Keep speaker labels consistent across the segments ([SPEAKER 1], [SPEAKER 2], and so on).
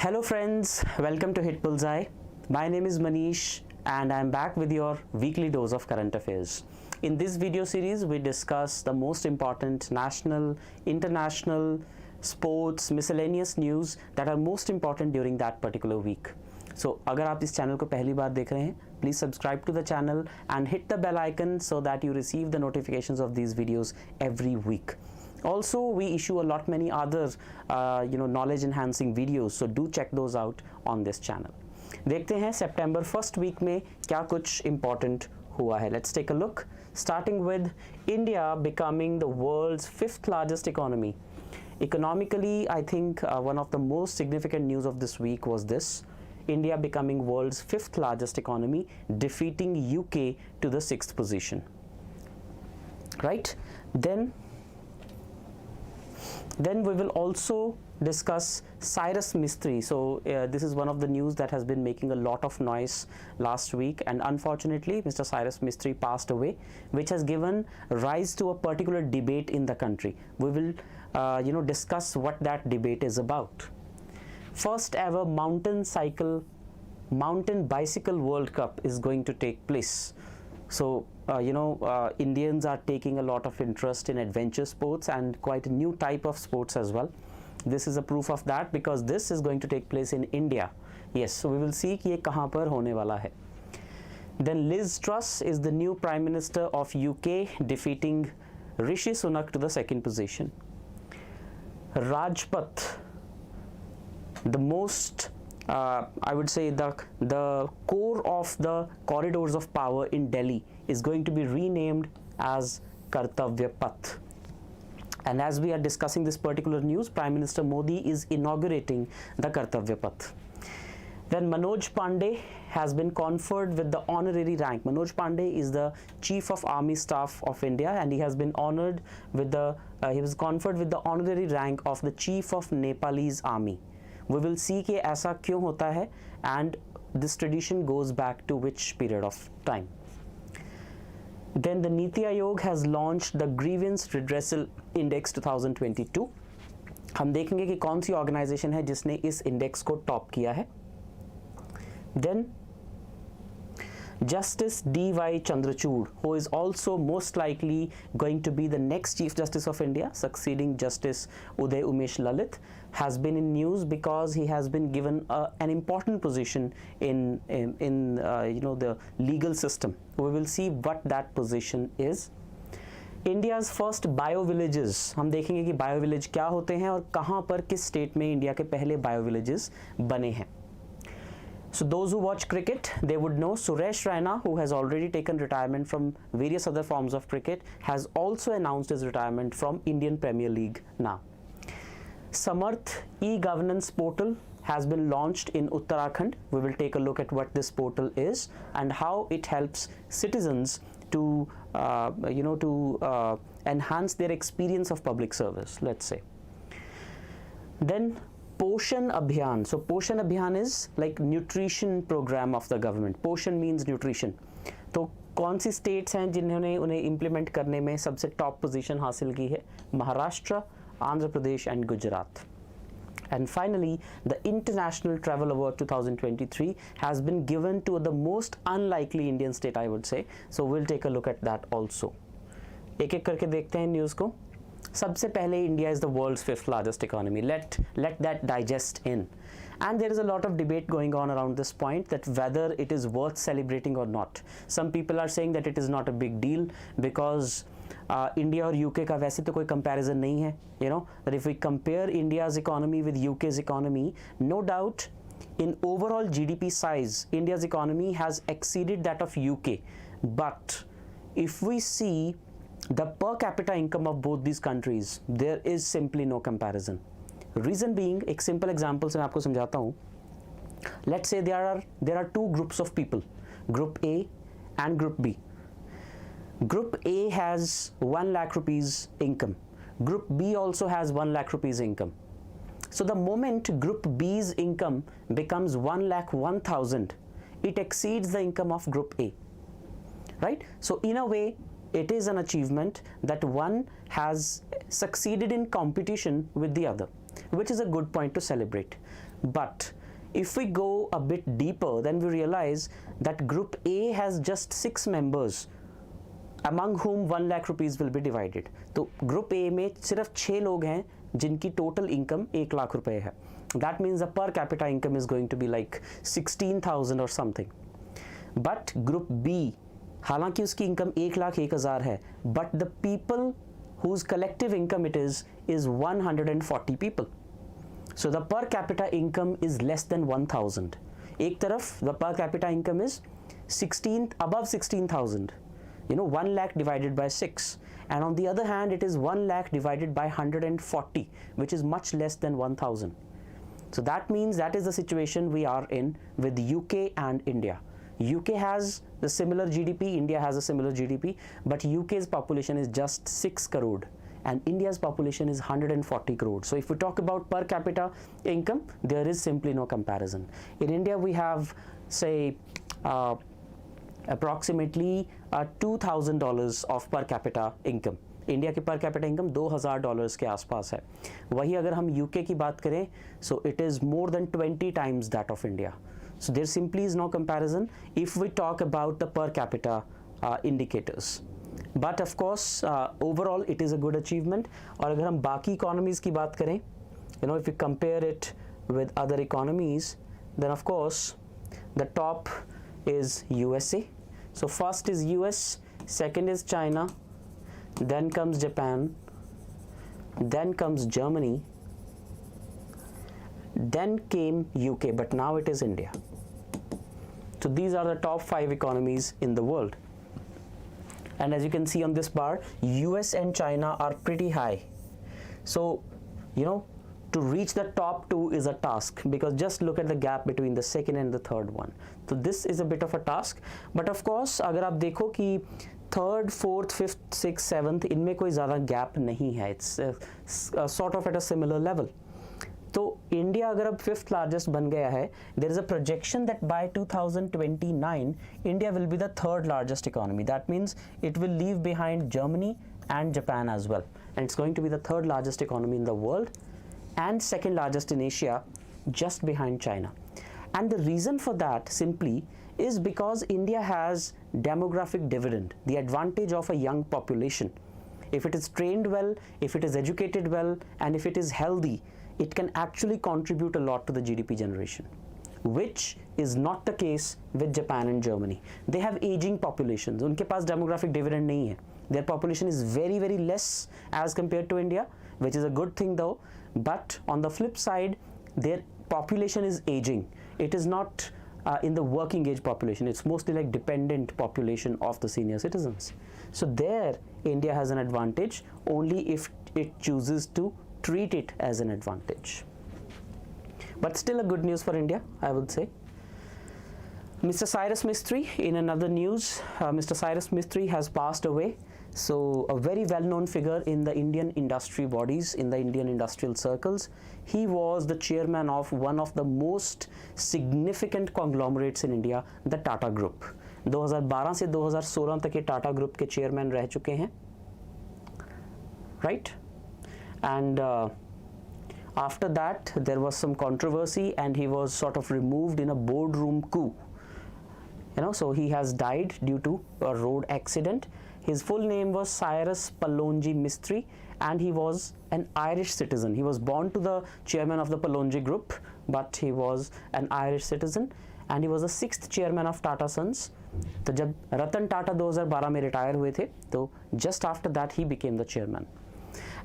[SPEAKER 1] Hello friends, welcome to Hitbullseye. My name is Manish and I am back with your weekly dose of current affairs. In this video series, we discuss the most important national, international, sports, miscellaneous news that are most important during that particular week. So, अगर आप इस channel को पहली बार देख रहे हैं, please subscribe to the channel and hit the bell icon so that you receive the notifications of these videos every week. Also, we issue a lot many other knowledge enhancing videos, so do check those out on this channel. देखते हैं सितंबर first week में क्या कुछ important हुआ है. Let's take a look, starting with India becoming the world's 5th largest economy. Economically, I think one of the most significant news of this week was this: India becoming world's 5th largest economy, defeating UK to the 6th position. Right? Then we will also discuss Cyrus Mistry. So this is one of the news that has been making a lot of noise last week, and unfortunately Mr. Cyrus Mistry passed away, which has given rise to a particular debate in the country. We will discuss what that debate is about. First ever mountain bicycle World Cup is going to take place. So Indians are taking a lot of interest in adventure sports and quite a new type of sports as well. This is a proof of that because this is going to take place in India. Yes, so we will see कि ये कहाँ पर होने वाला है. Then Liz Truss is the new Prime Minister of UK, defeating Rishi Sunak to the 2nd position. Rajpath, the most I would say the core of the corridors of power in Delhi is going to be renamed as Kartav Path. And as we are discussing this particular news, Prime Minister Modi is inaugurating the Kartav Path. Then Manoj Pandey has been conferred with the honorary rank. Manoj Pandey is the Chief of Army Staff of India, and he has been honored with he was conferred with the honorary rank of the Chief of Nepalese Army. We will see कि ऐसा क्यों होता है and this tradition goes back to which period of time. Then the Nithya has launched the grievance redressal index 2022. हम देखेंगे कि कौन सी organization है जिसने इस index को top किया है. Then Justice D.Y. Chandrachud, who is also most likely going to be the next Chief Justice of India, succeeding Justice Uday Umesh Lalit, has been in news because he has been given an important position in the legal system. We will see what that position is. India's first bio villages, हम देखेंगे कि bio village क्या होते हैं और कहाँ पर किस state में इंडिया के पहले bio villages बने हैं. So those who watch cricket, they would know Suresh Rainer, who has already taken retirement from various other forms of cricket, has also announced his retirement from Indian Premier League now. Samarth e-governance portal has been launched in Uttarakhand. We will take a look at what this portal is and how it helps citizens to enhance their experience of public service, let's say. Then Poshan Abhiyan. So Poshan Abhiyan is like nutrition program of the government. Poshan means nutrition. तो कौन सी states हैं जिन्होंने उन्हें implement करने में सबसे top position हासिल की है? Maharashtra, Andhra Pradesh and Gujarat. And finally, the International Travel Award 2023 has been given to the most unlikely Indian state, I would say. So we'll take a look at that also. एक एक करके देखते हैं news को. सबसे पहले India is the world's 5th largest economy. Let that digest in. And there is a lot of debate going on around this point that whether it is worth celebrating or not. Some people are saying that it is not a big deal because India और UK का वैसे तो कोई comparison नहीं है. You know, that if we compare India's economy with UK's economy, no doubt in overall GDP size, India's economy has exceeded that of UK. But if we see the per capita income of both these countries, there is simply no comparison. Reason being, एक simple example से मैं आपको समझाता हूँ. Let's say there are two groups of people, Group A and Group B. Group A has 1 lakh rupees income. Group B also has 1 lakh rupees income. So the moment Group B's income becomes 1,01,000, it exceeds the income of Group A, right? So in a way, it is an achievement that one has succeeded in competition with the other, which is a good point to celebrate. But if we go a bit deeper, then we realize that Group A has just 6 members, among whom 1 lakh rupees will be divided. तो Group A में सिर्फ 6 लोग हैं जिनकी total income 1 lakh रुपए है. That means the per capita income is going to be like 16,000 or something. But Group B, हालांकि उसकी income 1,01,000 है, but the people whose collective income it is 140 people. So the per capita income is less than 1,000. एक तरफ the per capita income is above 16,000. 1 lakh divided by 6, and on the other hand it is 1 lakh divided by 140, which is much less than 1,000. So that means that is the situation we are in with UK and India. UK has the similar GDP, India has a similar GDP, but UK's population is just 6 crore and India's population is 140 crore. So if we talk about per capita income, there is simply no comparison. In India we have, say, approximately $2,000 of per capita income. India की per capita income $2,000 के आसपास है. वही अगर हम UK की बात करें, so it is more than 20 times that of India. So there simply is no comparison if we talk about the per capita indicators. But of course overall it is a good achievement. और अगर हम बाकी economies की बात करें, if we compare it with other economies, then of course the top is USA. So first is US, second is China, then comes Japan, then comes Germany, then came UK, but now it is India. So these are the top 5 economies in the world. And as you can see on this bar, US and China are pretty high. So, to reach the top 2 is a task, because just look at the gap between the second and the third one. So this is a bit of a task. But of course, अगर आप देखो कि third, fourth, fifth, sixth, seventh, इनमें कोई ज़्यादा gap नहीं है. It's sort of at a similar level. तो इंडिया अगर अब 5th largest बन गया है, there is a projection that by 2029 India will be the 3rd largest economy. That means it will leave behind Germany and Japan as well, and it's going to be the 3rd largest economy in the world and 2nd largest in Asia, just behind China. And the reason for that simply is because India has demographic dividend, the advantage of a young population. If it is trained well, if it is educated well, and if it is healthy, it can actually contribute a lot to the GDP generation, which is not the case with Japan and Germany. They have aging populations. उनके पास demographic dividend नहीं है. Their population is very, very less as compared to India, which is a good thing though. But on the flip side, their population is aging. It is not in the working age population. It's mostly like dependent population of the senior citizens. So there, India has an advantage only if it chooses to treat it as an advantage. But still a good news for India, I would say. Mr. Cyrus Mistry, in another news, Mr. Cyrus Mistry has passed away. So a very well-known figure in the Indian industry bodies, in the Indian industrial circles. He was the chairman of one of the most significant conglomerates in India, the Tata Group. 2012 से 2016 तक ये Tata group के chairman रह चुके हैं, right? And after that there was some controversy and he was sort of removed in a boardroom coup. So he has died due to a road accident. His full name was Cyrus Pallonji Mistry, and he was an Irish citizen. He was born to the chairman of the Pallonji Group, but he was an Irish citizen, and he was the 6th chairman of Tata Sons. तो जब रतन टाटा 2012 में retire हुए थे, तो just after that he became the chairman.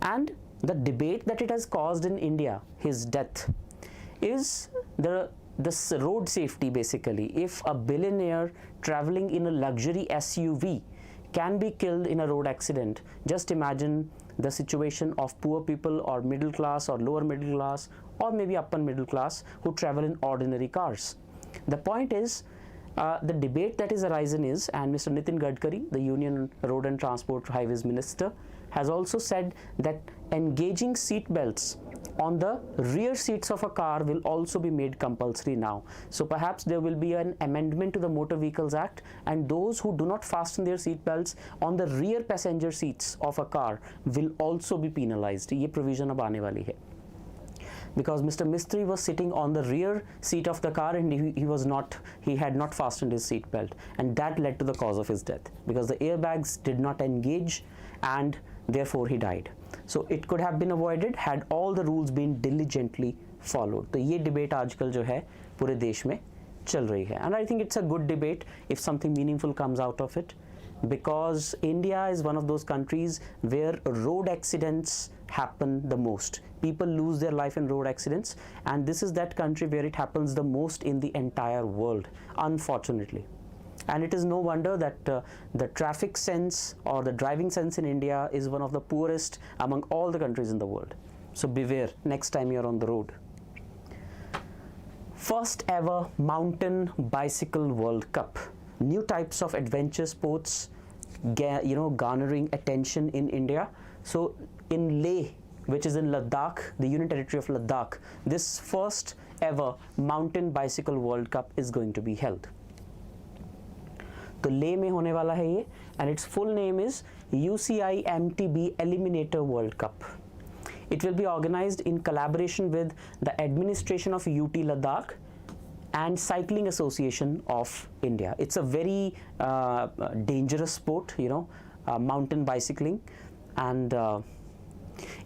[SPEAKER 1] And the debate that it has caused in India, his death, is the road safety basically. If a billionaire traveling in a luxury SUV can be killed in a road accident, just imagine the situation of poor people or middle class or lower middle class or maybe upper middle class who travel in ordinary cars. The point is, the debate that is arisen is, and Mr. Nitin Gadkari, the Union Road and Transport Highways Minister, has also said that engaging seat belts on the rear seats of a car will also be made compulsory now. So perhaps there will be an amendment to the Motor Vehicles Act, and those who do not fasten their seat belts on the rear passenger seats of a car will also be penalized. ये provision अब आने वाली है. because Mr. Mistry was sitting on the rear seat of the car and he had not fastened his seat belt, and that led to the cause of his death because the airbags did not engage and therefore he died. So it could have been avoided had all the rules been diligently followed. तो ये debate आजकल जो है पूरे देश में चल रही है, and I think it's a good debate if something meaningful comes out of it, because India is one of those countries where road accidents happen the most. People lose their life in road accidents, and this is that country where it happens the most in the entire world, unfortunately. And it is no wonder that the traffic sense or the driving sense in India is one of the poorest among all the countries in the world. So beware next time you're on the road. First ever Mountain Bicycle World Cup. New types of adventure sports, garnering attention in India. So in Leh, which is in Ladakh, the Union Territory of Ladakh, this first ever Mountain Bicycle World Cup is going to be held. तो ले में होने वाला है ये, and its full name is UCI MTB Eliminator World Cup. It will be organized in collaboration with the administration of UT Ladakh and Cycling Association of India. It's a very dangerous sport, mountain bicycling, and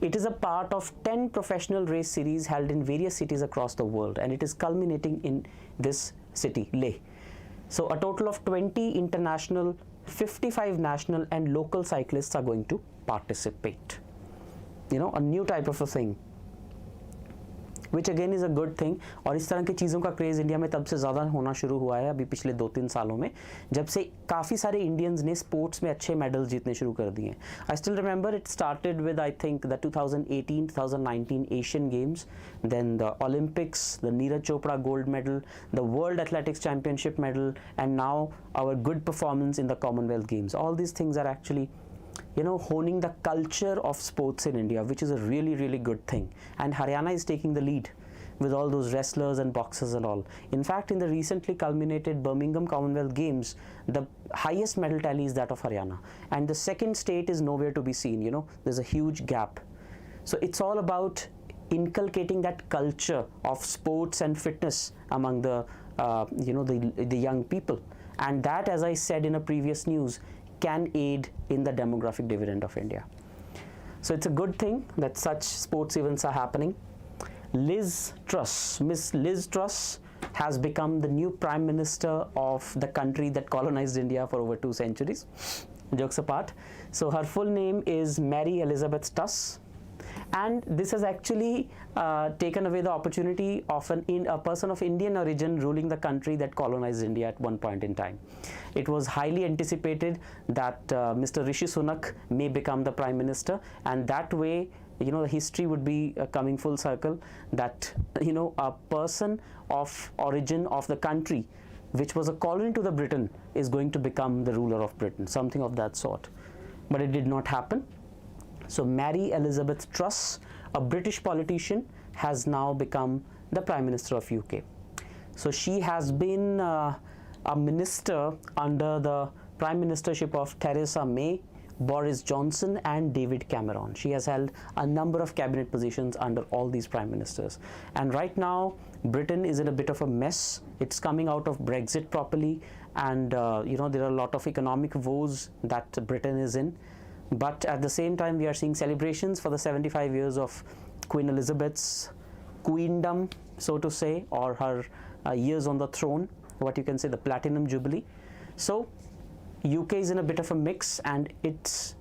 [SPEAKER 1] it is a part of 10 professional race series held in various cities across the world, and it is culminating in this city, Leh. So a total of 20 international, 55 national and local cyclists are going to participate. A new type of a thing, which again is a good thing. और इस तरह की चीज़ों का craze India में तब से ज़्यादा होना शुरू हुआ है अभी पिछले 2-3 सालों में, जब से काफ़ी सारे इंडियंस ने स्पोर्ट्स में अच्छे मेडल्स जीतने शुरू कर दिए. I still remember it started with, I think, the 2018-2019 Asian Games, then the Olympics, the Neeraj Chopra gold medal, the World Athletics Championship medal, and now our good performance in the Commonwealth Games. All these things are actually honing the culture of sports in India, which is a really, really good thing. And Haryana is taking the lead with all those wrestlers and boxers and all. In fact, in the recently culminated Birmingham Commonwealth Games, the highest medal tally is that of Haryana. And the second state is nowhere to be seen, there's a huge gap. So it's all about inculcating that culture of sports and fitness among the young people. And that, as I said in a previous news, can aid in the demographic dividend of India. So it's a good thing that such sports events are happening. Miss Liz Truss has become the new Prime Minister of the country that colonized India for over 2 centuries. Jokes apart. So her full name is Mary Elizabeth Truss, and this has actually taken away the opportunity of a person of Indian origin ruling the country that colonized India at one point in time. It was highly anticipated that Mr. Rishi Sunak may become the Prime Minister, and that way the history would be coming full circle, that a person of origin of the country which was a colony to the Britain is going to become the ruler of Britain, something of that sort. But it did not happen. So Mary Elizabeth Truss, a British politician, has now become the Prime Minister of UK. So she has been a minister under the Prime Ministership of Theresa May, Boris Johnson and David Cameron. She has held a number of cabinet positions under all these prime ministers. And right now, Britain is in a bit of a mess. It's coming out of Brexit properly, and there are a lot of economic woes that Britain is in. But at the same time, we are seeing celebrations for the 75 years of Queen Elizabeth's queendom, so to say, or her years on the throne, what you can say, the Platinum Jubilee. So UK is in a bit of a mix, and it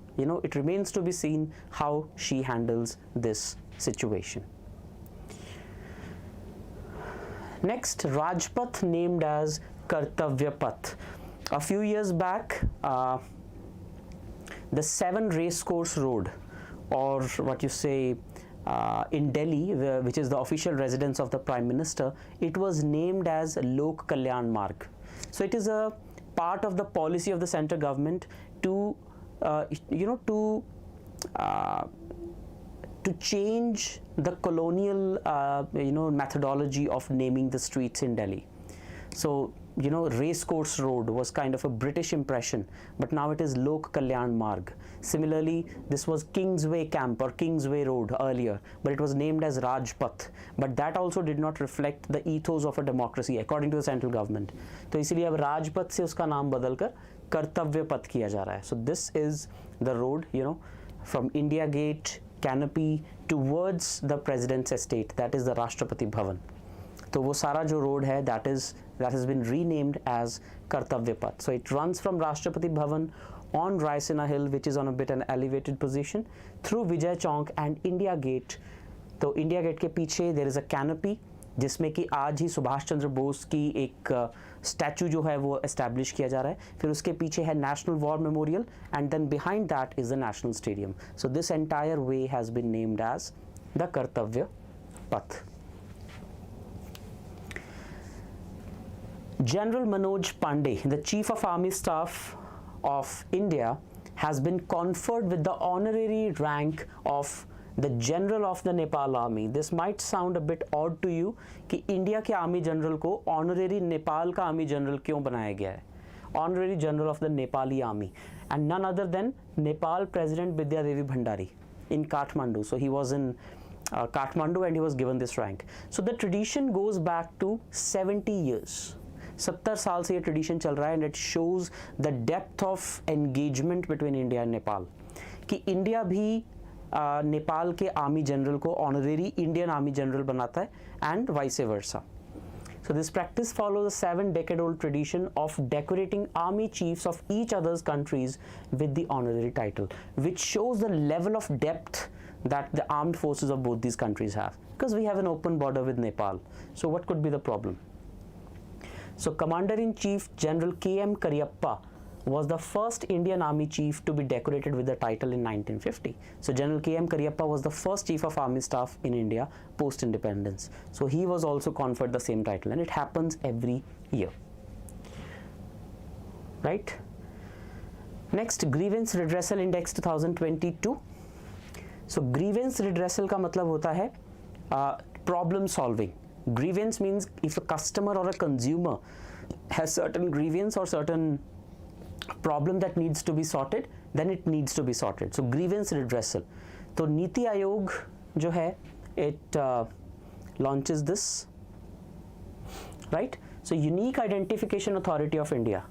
[SPEAKER 1] remains to be seen how she handles this situation. Next, Rajpath named as Kartav. A few years back, the 7 Racecourse Road, or what you say, in Delhi, which is the official residence of the Prime Minister, it was named as Lok Kalyan Marg. So it is a part of the policy of the central government to change the colonial methodology of naming the streets in Delhi. So race course road was kind of a British impression, but now it is Lok Kalyan Marg. Similarly, this was Kingsway Camp or Kingsway Road earlier, but it was named as Rajpath, but that also did not reflect the ethos of a democracy according to the central government. तो इसीलिए अब राजपथ से उसका नाम बदलकर कर्तव्य पथ किया जा रहा है. So this is the road, from India Gate, Canopy towards the President's estate, that is the Rashtrapati Bhavan. तो वो सारा जो road है that has been renamed as Kartavya Path. So it runs from Rashtrapati Bhavan on Raisina Hill, which is on a bit an elevated position, through Vijay Chowk and India Gate. तो India Gate के पीछे there is a canopy जिसमें कि आज ही सुभाष चंद्र बोस की एक statue जो है वो एस्टैब्लिश किया जा रहा है. फिर उसके पीछे है national war memorial and then behind that is the national stadium. So this entire way has been named as the Kartavya Path. General Manoj Pandey, the Chief of Army Staff of India, has been conferred with the honorary rank of the General of the Nepal Army. This might sound a bit odd to you कि India के army general को honorary Nepal का army general क्यों बनाया गया है. Honorary general of the Nepali army and none other than Nepal President Bidya Devi Bhandari in Kathmandu. So he was in Kathmandu and he was given this rank. So the tradition goes back to 70 years. 70 साल से ये tradition चल रहा है and it shows the depth of engagement between India and Nepal कि India भी नेपाल के army general को ऑनरेरी इंडियन आर्मी जनरल बनाता है and vice versa. So this practice follows a 7-decade-old tradition of decorating army chiefs of each other's countries with the honorary title, which shows the level of depth that the armed forces of both these countries have, because we have an open border with Nepal. So what could be the problem? So Commander-in-Chief General K.M. Cariappa was the first Indian Army chief to be decorated with the title in 1950. So General K.M. Cariappa was the first Chief of Army Staff in India post-independence. So he was also conferred the same title and it happens every year. Right? Next, Grievance Redressal Index 2022. So grievance redressal का मतलब होता है problem solving. Grievance means if a customer or a consumer has certain grievance or certain problem that needs to be sorted, then it needs to be sorted. So grievance redressal. तो नीति आयोग जो है it launches this, right? So Unique Identification Authority of India,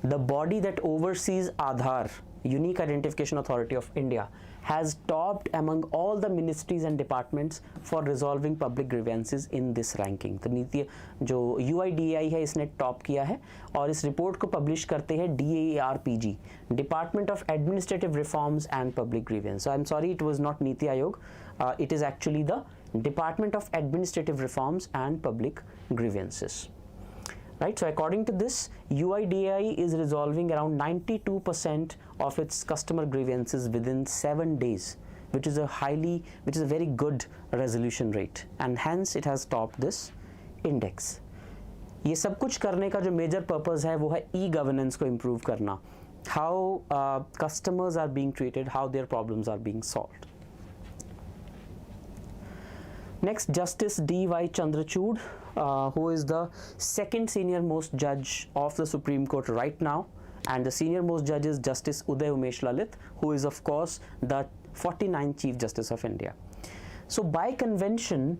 [SPEAKER 1] the body that oversees Aadhaar, Unique Identification Authority of India, has topped among all the ministries and departments for resolving public grievances in this ranking. तो नीति जो UIDAI है इसने top किया है और इस report को पब्लिश करते हैं DARPG, Department of Administrative Reforms and Public Grievance. So I'm sorry, it was not Niti Aayog, it is actually the Department of Administrative Reforms and Public Grievances. Right, so according to this, UIDAI is resolving around 92% of its customer grievances within 7 days, which is a very good resolution rate, and hence it has topped this index. ये सब कुछ करने का जो major purpose है वो है e-governance को improve करना, how customers are being treated, how their problems are being solved. Next, Justice D.Y. Chandrachud, who is the second senior most judge of the Supreme Court right now, and the senior most judge is Justice Uday Umesh Lalit, who is of course the 49th Chief Justice of India. So by convention,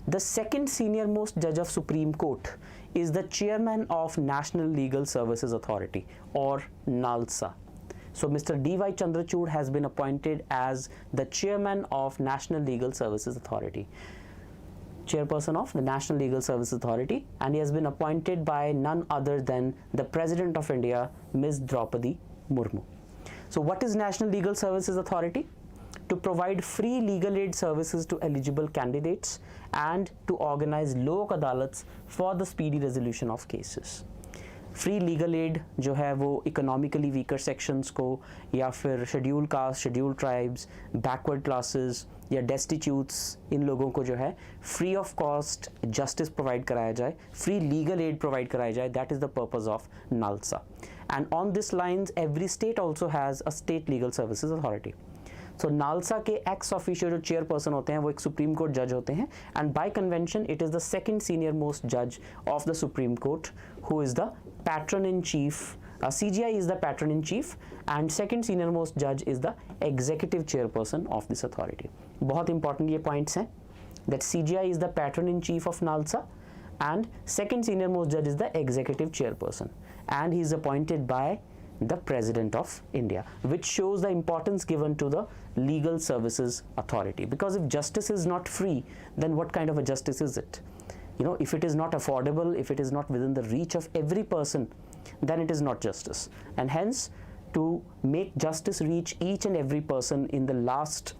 [SPEAKER 1] the second senior most judge of Supreme Court is the chairman of National Legal Services Authority, or NALSA. So Mr. D.Y. Chandrachud has been appointed as the chairman of National Legal Services Authority, chairperson of the National Legal Services Authority, and he has been appointed by none other than the President of India, Ms. Draupadi Murmu. So what is National Legal Services Authority? To provide free legal aid services to eligible candidates and to organize lok adalats for the speedy resolution of cases. Free legal aid जो है वो economically weaker sections को या फिर schedule caste, schedule tribes, backward classes या डेस्टिट्यूट्स, इन लोगों को जो है free of cost justice provide कराया जाए, फ्री लीगल एड प्रोवाइड कराया जाए. That is the purpose of NALSA. And on this lines every state also has a state legal services authority. So NALSA के एक्स ऑफिशियो जो chairperson होते हैं वो एक सुप्रीम कोर्ट जज होते हैं, and by convention it is the second senior most जज of the supreme court who is the patron in chief. CGI is the patron in chief and second senior most judge is the executive chairperson of this authority. बहुत important ये points हैं that CGI is the patron in chief of NALSA and second senior most judge is the executive chairperson, and he is appointed by the President of India, which shows the importance given to the legal services authority, because if justice is not free, then what kind of a justice is it? You know, if it is not affordable, if it is not within the reach of every person, then it is not justice. And hence, to make justice reach each and every person in the last,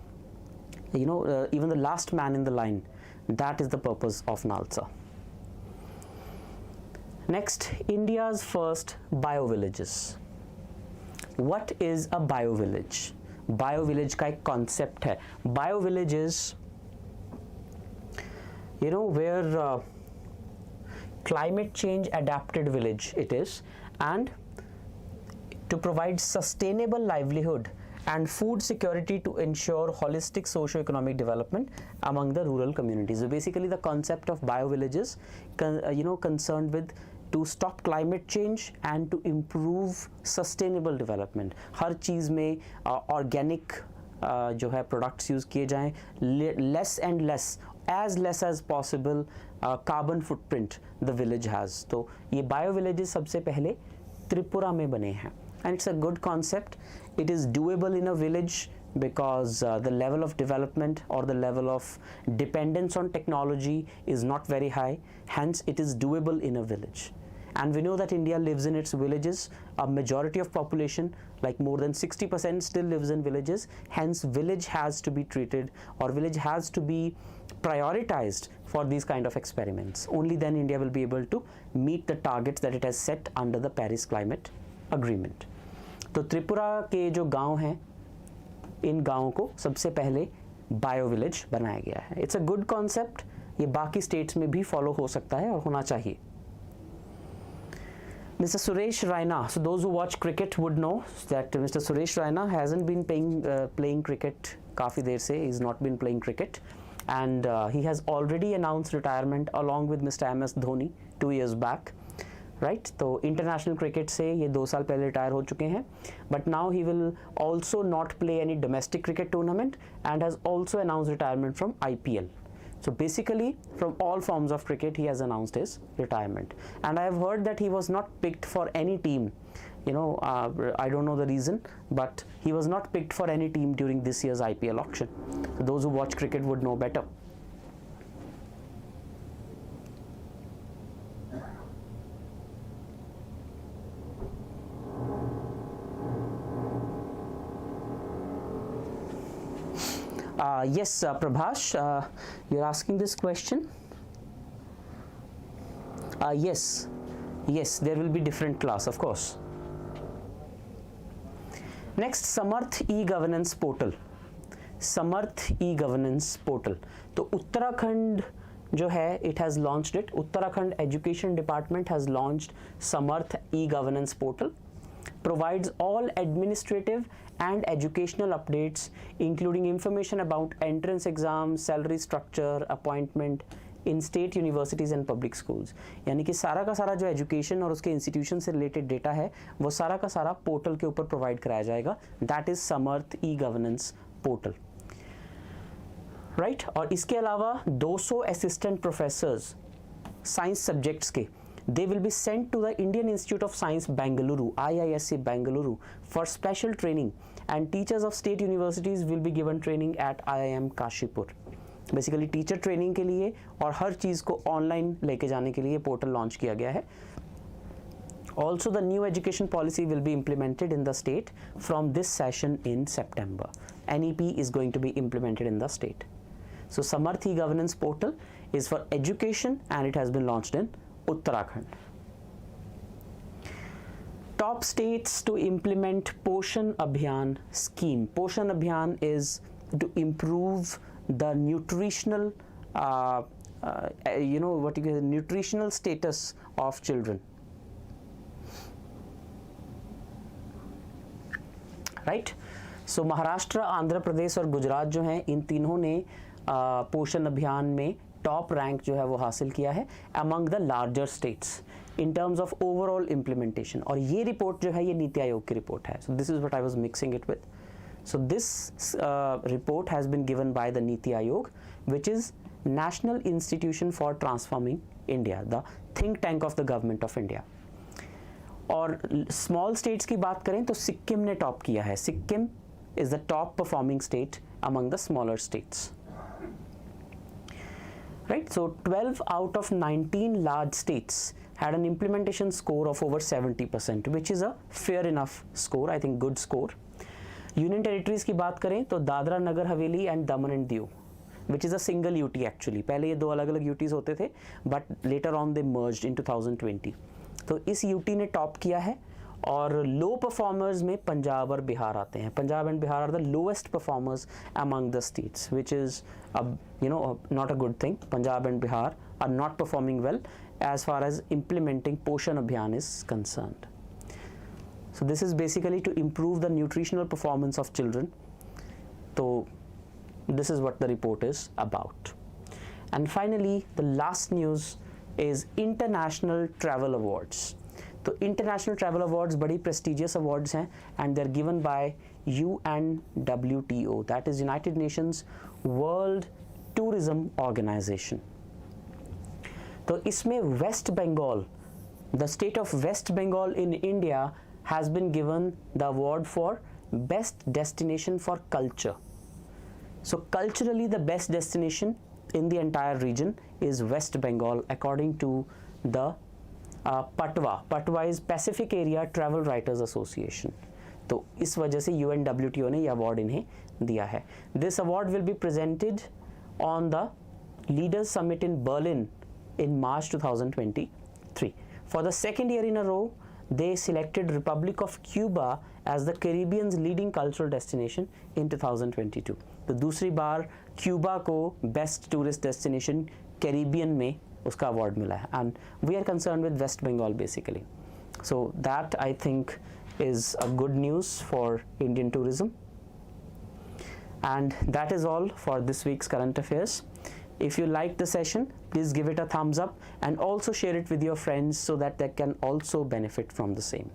[SPEAKER 1] even the last man in the line, that is the purpose of NALSA. Next, India's first bio-villages. What is a bio-village? Bio-village का एक concept है. Bio-village is, where climate change adapted village it is, and to provide sustainable livelihood and food security to ensure holistic socio-economic development among the rural communities. So basically the concept of bio-villages concerned with to stop climate change and to improve sustainable development. हर चीज़ में organic जो है products use किए जाएं, less and less, as less as possible carbon footprint the village has. तो ये bio villages सबसे पहले त्रिपुरा में बने हैं, and it's a good concept. It is doable in a village because the level of development or the level of dependence on technology is not very high, hence it is doable in a village. And we know that India lives in its villages. A majority of population, like more than 60%, still lives in villages. Hence, village has to be treated, or village has to be prioritized for these kind of experiments. Only then India will be able to meet the targets that it has set under the Paris Climate Agreement. तो त्रिपुरा के जो गांव हैं, इन गांवों को सबसे पहले bio village बनाया गया है. It's a good concept. ये बाकी स्टेट्स में भी फॉलो हो सकता है और होना चाहिए. Mr. Suresh Rainer, so those who watch cricket would know that Mr. Suresh Rainer hasn't been playing cricket काफ़ी देर से. He's not been playing cricket, and he has already announced retirement along with Mr. MS Dhoni 2 years back, right? तो international cricket से ये 2 साल पहले retire हो चुके हैं, but now he will also not play any domestic cricket tournament and has also announced retirement from IPL. So basically, from all forms of cricket, he has announced his retirement. And I have heard that he was not picked for any team. I don't know the reason, but he was not picked for any team during this year's IPL auction. So those who watch cricket would know better. Yes, Prabhash, you're asking this question. Yes, there will be different class, of course. Next, Samarth e-governance portal. Samarth e-governance portal. तो उत्तराखंड जो है, it has launched it. Uttarakhand Education Department has launched Samarth e-governance portal. Provides all administrative and educational updates, including information about entrance exams, salary structure, appointment in state universities and public schools. यानी कि सारा का सारा जो education और उसके institution से related data है, वो सारा का सारा portal के ऊपर provide कराया जाएगा. That is Samarth e-governance portal. Right? और इसके अलावा 200 assistant professors science subjects के they will be sent to the Indian Institute of Science Bengaluru, IISc Bengaluru, for special training, and teachers of state universities will be given training at IIM Kashipur. Basically teacher training के लिए और हर चीज़ को online लेके जाने के लिए portal launch किया गया है. Also, the new education policy will be implemented in the state from this session in September. NEP is going to be implemented in the state. So Samarth e-governance portal is for education and it has been launched in Uttarakhand. Top states to implement Poshan Abhiyan scheme. Poshan Abhiyan is to improve the nutritional, nutritional status of children. Right? सो महाराष्ट्र, आंध्र प्रदेश और गुजरात जो हैं, इन तीनों ने पोषण अभियान में top rank जो है वो हासिल किया है among the larger states in terms of overall implementation. और ये रिपोर्ट जो है ये नीति आयोग की रिपोर्ट है। So this is what I was mixing it with. So this report has been given by the Niti Aayog, which is National Institution for Transforming India, the think tank of the government of India. और small states की बात करें तो सिक्किम ने top किया है। Sikkim is the top performing state among the smaller states. Right? So 12 out of 19 large states had an implementation score of over 70%, which is a fair enough score, I think good score. Union territories की बात करें तो Dadra Nagar Haveli and Daman and Diu, which is a single UT actually. पहले ये दो अलग अलग UTs होते थे, but later on they merged in 2020। तो इस यूटी ने टॉप किया है। और लो परफॉर्मर्स में पंजाब और बिहार आते हैं। Punjab and Bihar are the lowest performers among the states, which is not a good thing. Punjab and Bihar are not performing well as far as implementing Poshan Abhiyan is concerned. So this is basically to improve the nutritional performance of children. So this is what the report is about. And finally, the last news is International Travel Awards. So International Travel Awards बड़ी prestigious awards हैं and they're given by UNWTO, that is United Nations World Tourism Organization. तो इसमें West Bengal, the state of West Bengal in India has been given the award for best destination for culture. So culturally the best destination in the entire region is West Bengal according to the PATWA. PATWA is Pacific Area Travel Writers Association. तो इस वजह से UNWTO ने ये award इन्हें दिया है. This award will be presented on the Leaders Summit in Berlin in March 2023. For the second year in a row, they selected Republic of Cuba as the Caribbean's leading cultural destination in 2022. तो दूसरी बार Cuba को best tourist destination Caribbean में उसका award मिला है and we are concern with West Bengal basically. So that I think is a good news for Indian tourism. And that is all for this week's current affairs. If you liked the session, please give it a thumbs up and also share it with your friends so that they can also benefit from the same.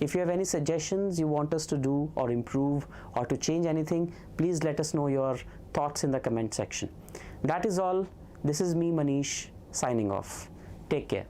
[SPEAKER 1] If you have any suggestions you want us to do or improve or to change anything, please let us know your thoughts in the comment section. That is all. This is me, Manish, signing off. Take care.